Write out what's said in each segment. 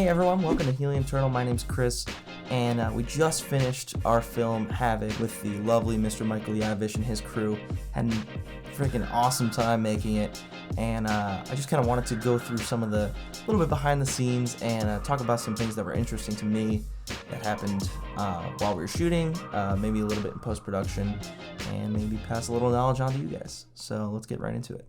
Hey everyone, welcome to Helium Turtle. My name's Chris, and we just finished our film HAVOC with the lovely Mr. Michael Yadvish and his crew. Had a freaking awesome time making it, and I just kind of wanted to go through some of the little bit behind the scenes and talk about some things that were interesting to me that happened while we were shooting, maybe a little bit in post-production, and maybe pass a little knowledge on to you guys. So let's get right into it.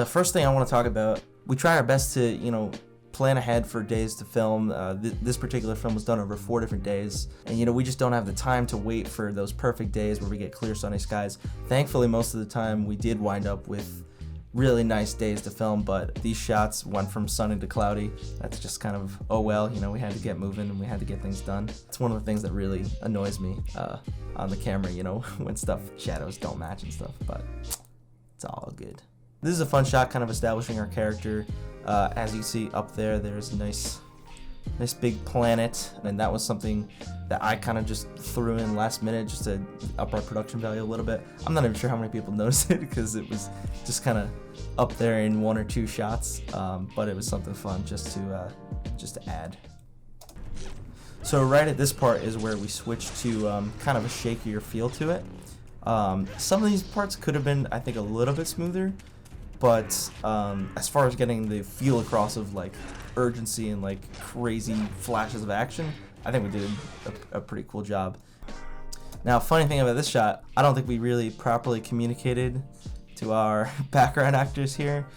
First thing I want to talk about, we try our best to, plan ahead for days to film. This particular film was done over 4 different days, and we just don't have the time to wait for those perfect days where we get clear sunny skies. Thankfully, most of the time we did wind up with really nice days to film, but these shots went from sunny to cloudy. That's just kind of, oh well, we had to get moving and we had to get things done. It's one of the things that really annoys me on the camera, when shadows don't match and stuff, but it's all good. This is a fun shot, kind of establishing our character. As you see up there, there's a nice big planet, and that was something that I kind of just threw in last minute just to up our production value a little bit. I'm not even sure how many people noticed it because it was just kind of up there in 1 or 2 shots, but it was something fun just to add. So right at this part is where we switch to kind of a shakier feel to it. Some of these parts could have been, I think, a little bit smoother. But as far as getting the feel across of urgency and crazy flashes of action, I think we did a pretty cool job. Now, funny thing about this shot, I don't think we really properly communicated to our background actors here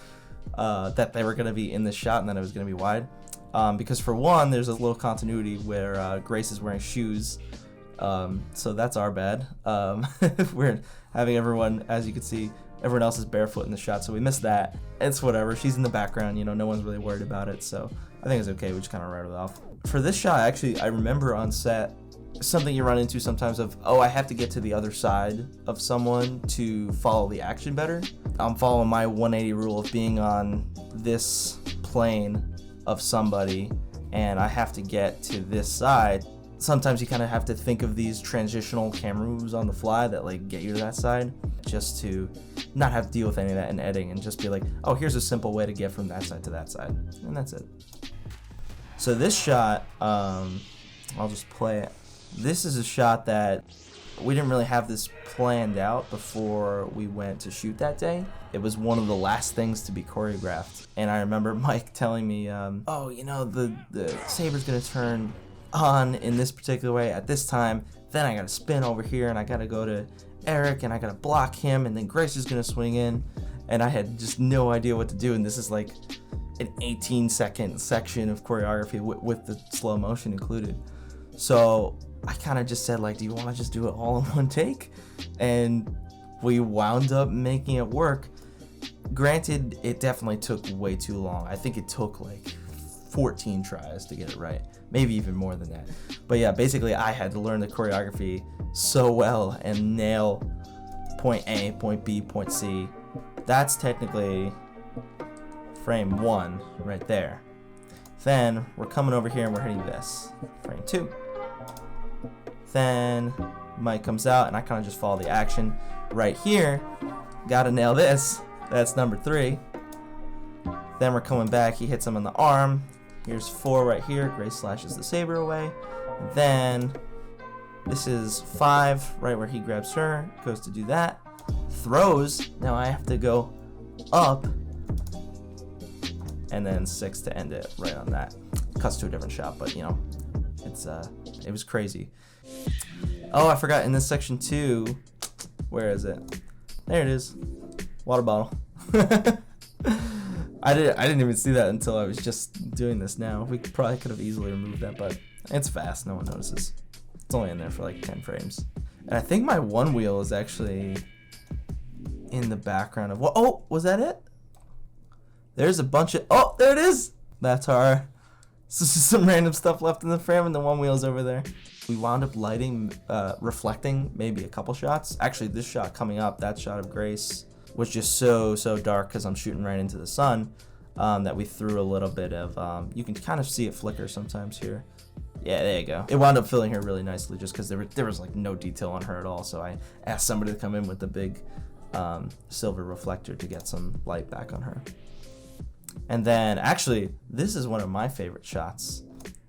that they were going to be in this shot and that it was going to be wide. Because for one, there's a little continuity where Grace is wearing shoes. So that's our bad. We're having everyone, as you can see, everyone else is barefoot in the shot, so we missed that. It's whatever. She's in the background, no one's really worried about it, so I think it's okay. We just kind of write it off. For this shot, actually, I remember on set, something you run into sometimes of, I have to get to the other side of someone to follow the action better. I'm following my 180 rule of being on this plane of somebody, and I have to get to this side. Sometimes you kind of have to think of these transitional camera moves on the fly that get you to that side, just to not have to deal with any of that in editing and just be like, oh, here's a simple way to get from that side to that side, and that's it. So this shot, I'll just play it. This is a shot that we didn't really have this planned out before we went to shoot that day. It was one of the last things to be choreographed, and I remember Mike telling me, the Saber's gonna turn on in this particular way at this time, then I gotta spin over here and I gotta go to Eric and I gotta block him, and then Grace is gonna swing in, and I had just no idea what to do, and this is an 18-second section of choreography with the slow motion included. So I kind of just said, do you want to just do it all in one take? And we wound up making it work. Granted, it definitely took way too long. I think it took 14 tries to get it right, maybe even more than that. But yeah, basically I had to learn the choreography so well and nail point A, point B, point C. That's technically frame 1 right there. Then we're coming over here and we're hitting this, frame 2. Then Mike comes out and I kind of just follow the action. Right here, gotta nail this, that's number 3. Then we're coming back, he hits him on the arm. Here's 4 right here, Grace slashes the saber away. Then this is 5, right where he grabs her, goes to do that. Throws, now I have to go up. And then 6 to end it right on that. Cuts to a different shot, but it was crazy. Oh, I forgot in this section too, where is it? There it is, water bottle. I didn't even see that until I was just doing this now. We probably could have easily removed that, but it's fast, no one notices. It's only in there for 10 frames. And I think my one wheel is actually in the background of, oh, was that it? There's a bunch of, oh, there it is! That's our, this is just some random stuff left in the frame, and the one wheel's over there. We wound up lighting, reflecting maybe a couple shots. Actually, this shot coming up, that shot of Grace, was just so dark because I'm shooting right into the sun, that we threw a little bit of, you can kind of see it flicker sometimes here. Yeah, there you go. It wound up filling her really nicely just because there was no detail on her at all, so I asked somebody to come in with the big silver reflector to get some light back on her. And then, actually, this is one of my favorite shots,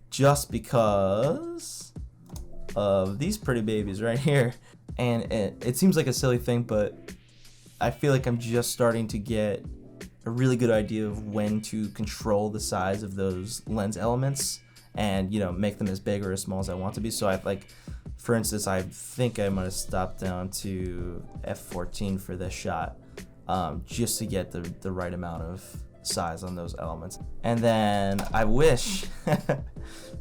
just because of these pretty babies right here. And it seems like a silly thing, but I feel like I'm just starting to get a really good idea of when to control the size of those lens elements and, you know, make them as big or as small as I want to be. So I like, for instance, I think I might have stopped down to f14 for this shot, just to get the right amount of size on those elements. And then I wish the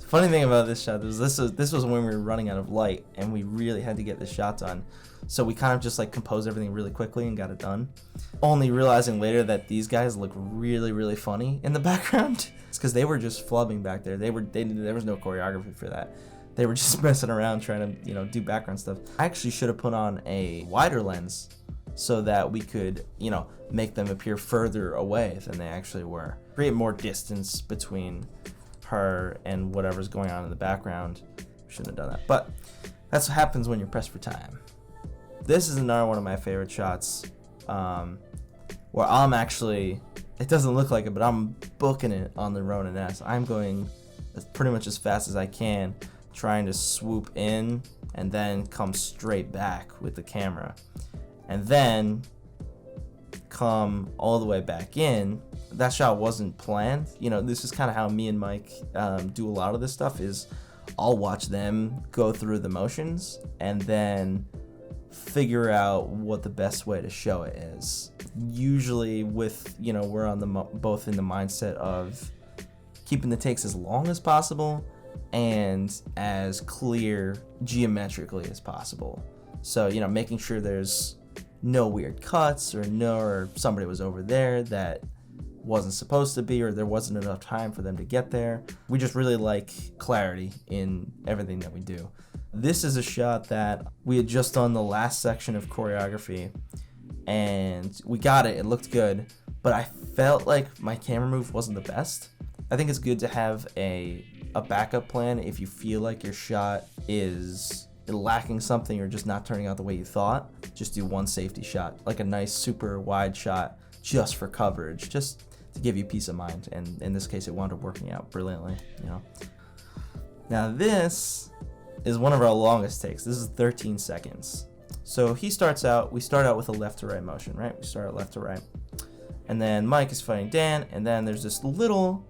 funny thing about this shot was this was when we were running out of light and we really had to get this shot done, so we kind of just like composed everything really quickly and got it done, only realizing later that these guys look really funny in the background. It's because they were just flubbing back there. There was no choreography for that. They were just messing around trying to, you know, do background stuff. I actually should have put on a wider lens so that we could, you know, make them appear further away than they actually were. Create more distance between her and whatever's going on in the background. Shouldn't have done that. But that's what happens when you're pressed for time. This is another one of my favorite shots, where I'm actually, it doesn't look like it, but I'm booking it on the Ronin S. I'm going pretty much as fast as I can, trying to swoop in and then come straight back with the camera. And then come all the way back in. That shot wasn't planned. You know, this is kind of how me and Mike do a lot of this stuff, is I'll watch them go through the motions and then figure out what the best way to show it is. Usually with, you know, we're on the both in the mindset of keeping the takes as long as possible and as clear geometrically as possible. So, you know, making sure there's no weird cuts or somebody was over there that wasn't supposed to be, or there wasn't enough time for them to get there. We just really like clarity in everything that we do. This is a shot that we had just done the last section of choreography and we got it. It looked good, but I felt like my camera move wasn't the best. I think it's good to have a backup plan if you feel like your shot is lacking something or just not turning out the way you thought. Just do one safety shot, like a nice super wide shot just for coverage, just to give you peace of mind. And in this case, it wound up working out brilliantly, you know. Now this is one of our longest takes. This is 13 seconds. So we start out with a left to right motion, right? We start left to right. And then Mike is fighting Dan, and then there's this little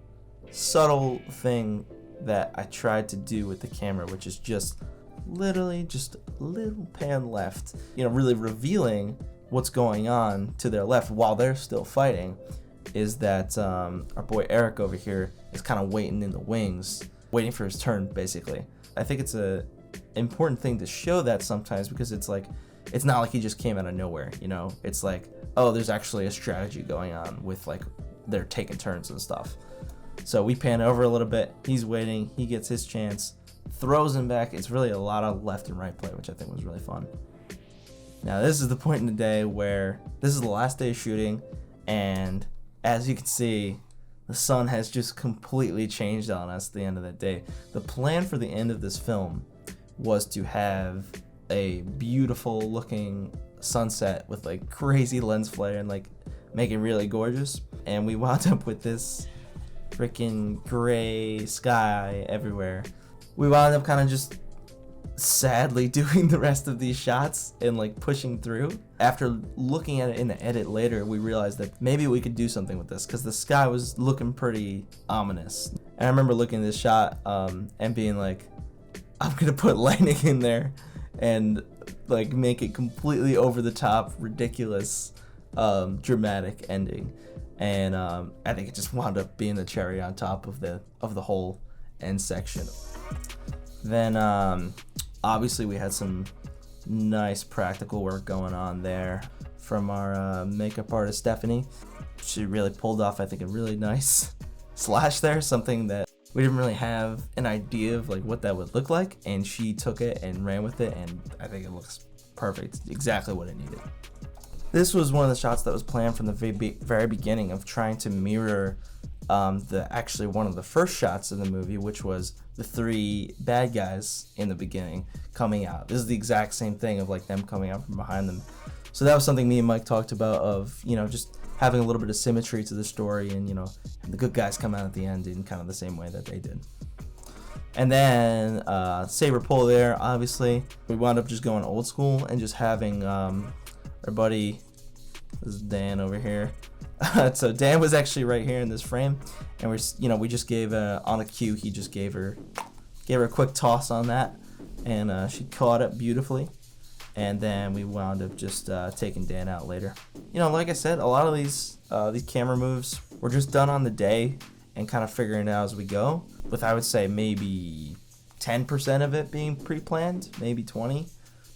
subtle thing that I tried to do with the camera, which is just literally just a little pan left, you know, really revealing what's going on to their left while they're still fighting. Is that our boy Eric over here is kind of waiting in the wings, waiting for his turn, basically. I think it's a important thing to show that sometimes, because it's like, it's not like he just came out of nowhere, you know. It's like, oh, there's actually a strategy going on with, like, they're taking turns and stuff. So we pan over a little bit, he's waiting, he gets his chance, throws him back. It's really a lot of left and right play, which I think was really fun. Now this is the point in the day where this is the last day of shooting, and as you can see, the sun has just completely changed on us at the end of that day. The plan for the end of this film was to have a beautiful looking sunset with like crazy lens flare and like make it really gorgeous, and we wound up with this freaking gray sky everywhere. We wound up kind of just sadly doing the rest of these shots and like pushing through. After looking at it in the edit later, we realized that maybe we could do something with this, because the sky was looking pretty ominous. And I remember looking at this shot and being like, I'm gonna put lightning in there and like make it completely over the top, ridiculous, dramatic ending. And I think it just wound up being the cherry on top of the whole end section. Then obviously we had some nice practical work going on there from our makeup artist Stephanie. She really pulled off, I think, a really nice slash there, something that we didn't really have an idea of like what that would look like, and she took it and ran with it, and I think it looks perfect, exactly what it needed. This was one of the shots that was planned from the very beginning, of trying to mirror actually one of the first shots of the movie, which was the three bad guys in the beginning coming out. This is the exact same thing of like them coming out from behind them. So that was something me and Mike talked about, of, you know, just having a little bit of symmetry to the story, and, you know, the good guys come out at the end in kind of the same way that they did. And then Saber pull there, obviously. We wound up just going old school and just having our buddy, this is Dan over here. So Dan was actually right here in this frame, and we just gave on a cue, he just gave her a quick toss on that, and she caught it beautifully. And then we wound up just taking Dan out later. You know, like I said, a lot of these camera moves were just done on the day and kind of figuring it out as we go, with, I would say, maybe 10% of it being pre-planned, maybe 20.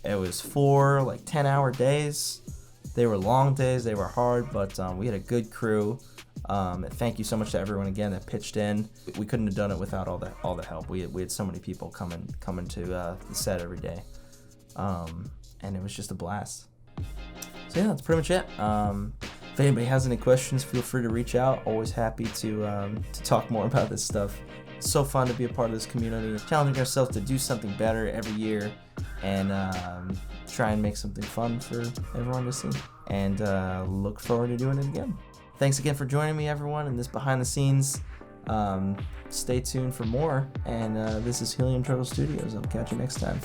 It was 4 like 10-hour days. They were long days, they were hard, but we had a good crew. Thank you so much to everyone again that pitched in. We couldn't have done it without all the help. We had so many people coming to the set every day, and it was just a blast. So yeah, that's pretty much it. If anybody has any questions, feel free to reach out. Always happy to talk more about this stuff. It's so fun to be a part of this community, challenging ourselves to do something better every year, and try and make something fun for everyone to see. And look forward to doing it again. Thanks again for joining me, everyone, in this behind the scenes. Stay tuned for more. And this is Helium Turtle Studios. I'll catch you next time.